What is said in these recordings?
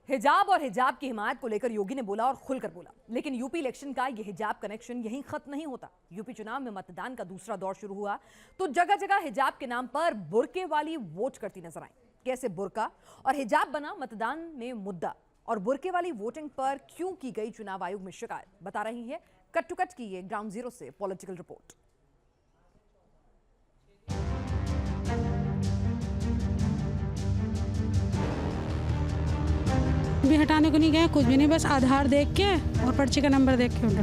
हिजाब और हिजाब की हिमायत को लेकर योगी ने बोला और खुलकर बोला, लेकिन यूपी इलेक्शन का यह हिजाब कनेक्शन यहीं खत्म नहीं होता। यूपी चुनाव में मतदान का दूसरा दौर शुरू हुआ तो जगह जगह हिजाब के नाम पर बुर्के वाली वोट करती नजर आई। कैसे बुर्का और हिजाब बना मतदान में मुद्दा और बुर्के वाली वोटिंग पर क्यों की गई चुनाव आयोग में शिकायत, बता रही है कट टू कट की ये ग्राउंड जीरो से पॉलिटिकल रिपोर्ट। भी हटाने को नहीं गए, कुछ भी नहीं, बस आधार देख के और पर्ची का नंबर देख के उठा।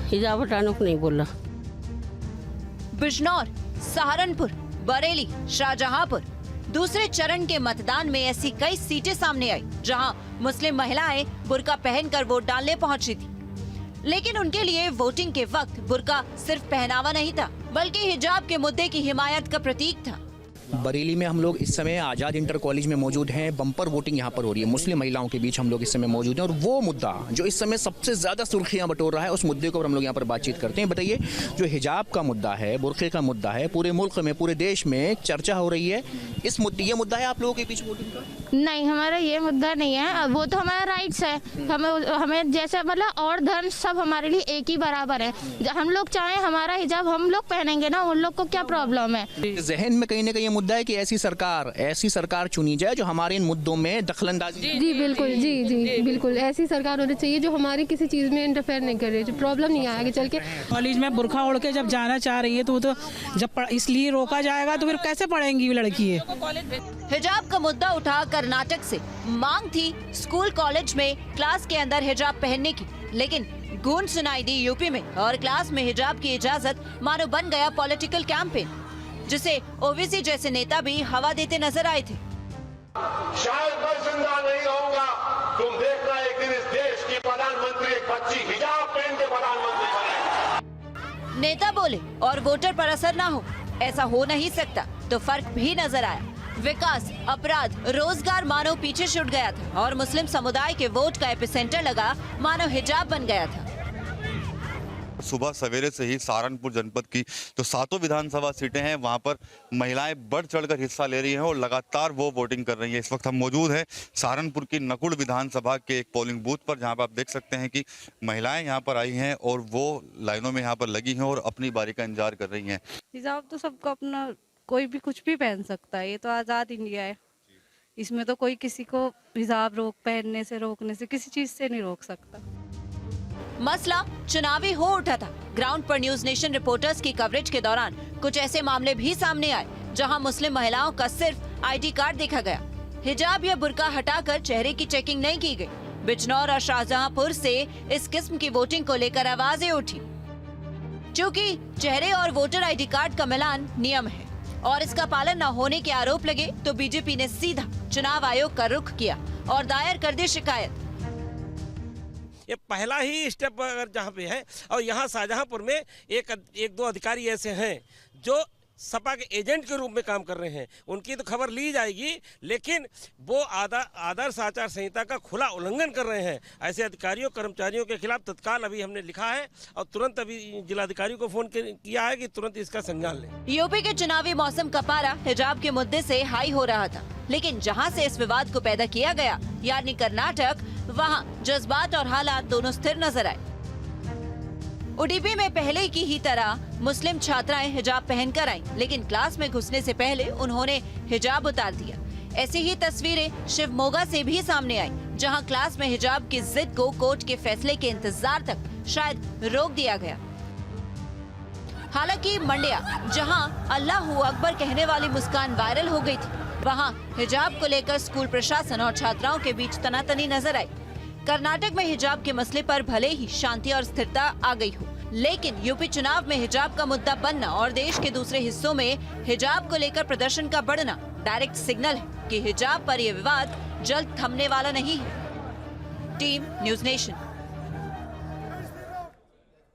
हिजाब हटाने को नहीं बोला। बिजनौर, सहारनपुर, बरेली, शाहजहांपुर दूसरे चरण के मतदान में ऐसी कई सीटें सामने आई जहां मुस्लिम महिलाएं बुर्का पहनकर वोट डालने पहुंची थी, लेकिन उनके लिए वोटिंग के वक्त बुर्का सिर्फ पहनावा नहीं था बल्कि हिजाब के मुद्दे की हिमायत का प्रतीक था। बरेली में हम लोग इस समय आज़ाद इंटर कॉलेज में मौजूद हैं। बम्पर वोटिंग यहाँ पर हो रही है, मुस्लिम महिलाओं के बीच हम लोग इस समय मौजूद हैं और वो मुद्दा जो इस समय सबसे ज़्यादा सुर्खियाँ बटोर रहा है उस मुद्दे को हम लोग यहाँ पर बातचीत करते हैं। बताइए, जो हिजाब का मुद्दा है, बुर्के का मुद्दा है, पूरे मुल्क में, पूरे देश में चर्चा हो रही है। इस मुद्दे ये मुद्दा है आप लोगों के बीच वोटिंग का? नहीं, हमारा ये मुद्दा नहीं है, वो तो हमारा राइट्स है। हमें जैसे मतलब और धर्म सब हमारे लिए एक ही बराबर है। हम लोग चाहें हमारा हिजाब हम लोग पहनेंगे ना, उन लोग को क्या प्रॉब्लम है? जहन में कहीं ना कहीं ये मुद्दा है कि ऐसी सरकार चुनी जाए जो हमारे इन मुद्दों में दखलंदाजी। जी बिल्कुल, जी बिल्कुल, ऐसी सरकार होनी चाहिए जो हमारी किसी चीज में इंटरफेयर नहीं करे, जो प्रॉब्लम नहीं आगे चल के। कॉलेज में बुर्का ओढ़ के जब जाना चाह रही है तो वो तो जब इसलिए रोका जाएगा तो फिर कैसे पढ़ेंगी लड़की है। हिजाब का मुद्दा उठा कर्नाटक से मांग थी स्कूल कॉलेज में क्लास के अंदर हिजाब पहनने की, लेकिन गूंज सुनाई दी यूपी में और क्लास में हिजाब की इजाजत मानो बन गया पॉलिटिकल कैंपेन, जिसे ओवैसी जैसे नेता भी हवा देते नजर आए थे। शायद मैं जिंदा नहीं रहूंगा, तुम देखना एक दिन इस देश की प्रधानमंत्री एक बच्ची हिजाब पहन के प्रधानमंत्री बनेगी। नेता बोले और वोटर पर असर ना हो, ऐसा हो नहीं सकता, तो फर्क भी नजर आया। विकास, अपराध, रोजगार मानो पीछे छूट गया था और मुस्लिम समुदाय के वोट का एपिसेंटर लगा मानो हिजाब बन गया था। सुबह सवेरे से ही सहारनपुर जनपद की जो 7 विधानसभा सीटें हैं वहां पर महिलाएं बढ़ चढ़कर हिस्सा ले रही हैं और लगातार वो वोटिंग कर रही हैं। इस वक्त हम मौजूद हैं सहारनपुर की नकुड़ विधानसभा के एक पोलिंग बूथ पर, जहां पर आप देख सकते हैं कि महिलाएं यहां पर आई हैं और वो लाइनों में यहां पर लगी हैं और अपनी बारी का इंतजार कर रही हैं। हिजाब तो सबको अपना, कोई भी कुछ भी पहन सकता है, ये तो आज़ाद इंडिया है, इसमें तो कोई किसी को हिजाब पहनने से, रोकने से, किसी चीज से नहीं रोक सकता। मसला चुनावी हो उठा था। ग्राउंड पर न्यूज नेशन रिपोर्टर्स की कवरेज के दौरान कुछ ऐसे मामले भी सामने आए जहां मुस्लिम महिलाओं का सिर्फ आईडी कार्ड देखा गया। हिजाब या बुर्का हटाकर चेहरे की चेकिंग नहीं की गई। बिजनौर और शाहजहांपुर से इस किस्म की वोटिंग को लेकर आवाजें उठी। चूँकि चेहरे और वोटर आईडी कार्ड का मिलान नियम है और इसका पालन न होने के आरोप लगे तो बीजेपी ने सीधा चुनाव आयोग का रुख किया और दायर कर दी शिकायत। ये पहला ही स्टेप अगर जहाँ पे है, और यहाँ शाहजहांपुर में एक दो अधिकारी ऐसे हैं जो सपा के एजेंट के रूप में काम कर रहे हैं। उनकी तो खबर ली जाएगी, लेकिन वो आदर्श आचार संहिता का खुला उल्लंघन कर रहे हैं। ऐसे अधिकारियों कर्मचारियों के खिलाफ तत्काल अभी हमने लिखा है और तुरंत अभी जिलाधिकारी को फोन किया है कि तुरंत इसका संज्ञान लें। यूपी के चुनावी मौसम का पारा हिजाब के मुद्दे से हाई हो रहा था, लेकिन जहां से इस विवाद को पैदा किया गया यानी कर्नाटक, वहां जज्बात और हालात दोनों स्थिर नजर आए। उडीपी में पहले की ही तरह मुस्लिम छात्राएं हिजाब पहनकर आईं, लेकिन क्लास में घुसने से पहले उन्होंने हिजाब उतार दिया। ऐसी ही तस्वीरें शिवमोगा से भी सामने आई, जहां क्लास में हिजाब की जिद को कोर्ट के फैसले के इंतजार तक शायद रोक दिया गया। हालांकि मंडिया, जहां अल्लाहू अकबर कहने वाली मुस्कान वायरल हो गई थी, वहां हिजाब को लेकर स्कूल प्रशासन और छात्राओं के बीच तनातनी नजर आई। कर्नाटक में हिजाब के मसले पर भले ही शांति और स्थिरता आ गई हो, लेकिन यूपी चुनाव में हिजाब का मुद्दा बनना और देश के दूसरे हिस्सों में हिजाब को लेकर प्रदर्शन का बढ़ना डायरेक्ट सिग्नल है कि हिजाब पर यह विवाद जल्द थमने वाला नहीं है। Team news nation.